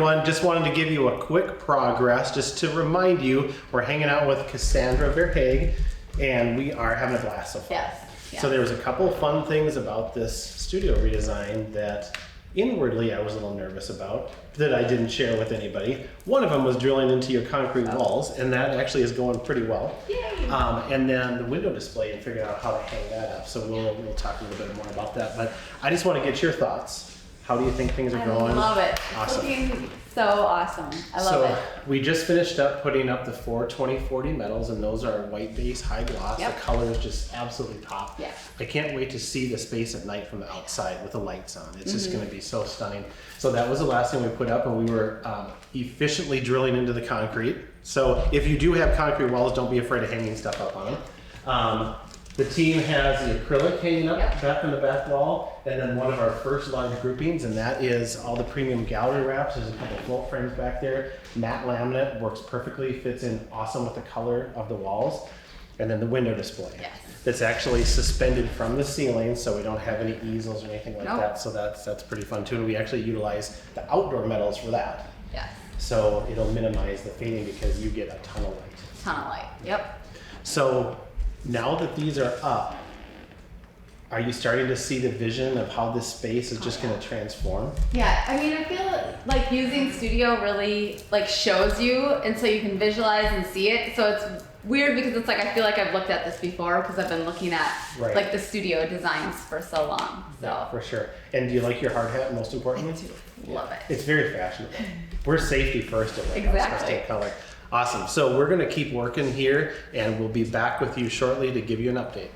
everyone. Just wanted to give you a quick progress, just to remind you, we're hanging out with Cassandra Verhage, and we are having a blast so far. Yes. Yeah. So there was a couple of fun things about this studio redesign that inwardly I was a little nervous about, that I didn't share with anybody. One of them was drilling into your concrete walls, and that actually is going pretty well. Yay! And then the window display and figuring out how to hang that up. So we'll talk a little bit more about that. But I just want to get your thoughts. How do you think things are going? I love it. Awesome. It's looking so awesome. I love it. We just finished up putting up the 4 2040 metals, and those are white base, high gloss. Yep. The colors just absolutely pop. Yeah. I can't wait to see the space at night from the outside with the lights on. It's just going to be so stunning. So that was the last thing we put up, and we were efficiently drilling into the concrete. So if you do have concrete walls, don't be afraid of hanging stuff up on them. The team has the acrylic hanging up back in the back wall, and then one of our first large groupings, and that is all the premium gallery wraps. There's a couple float frames back there. Matte laminate works perfectly, fits in awesome with the color of the walls. And then the window display. Yes. That's actually suspended from the ceiling, so we don't have any easels or anything like Nope. that. So that's pretty fun too. And we actually utilize the outdoor metals for that. Yes. So it'll minimize the fading because you get a ton of light. Ton of light. Yep. So now that these are up, are you starting to see the vision of how this space is just going to transform? Yeah, I mean, I feel like using Studio really like shows you, and so you can visualize and see it. So it's weird because it's like I feel like I've looked at this before because I've been looking at like the studio designs for so long. So Yeah, for sure. And do you like your hard hat most importantly? I do. Love it. It's very fashionable. We're safety first at Exactly. Custom Color. Awesome. So we're going to keep working here, and we'll be back with you shortly to give you an update.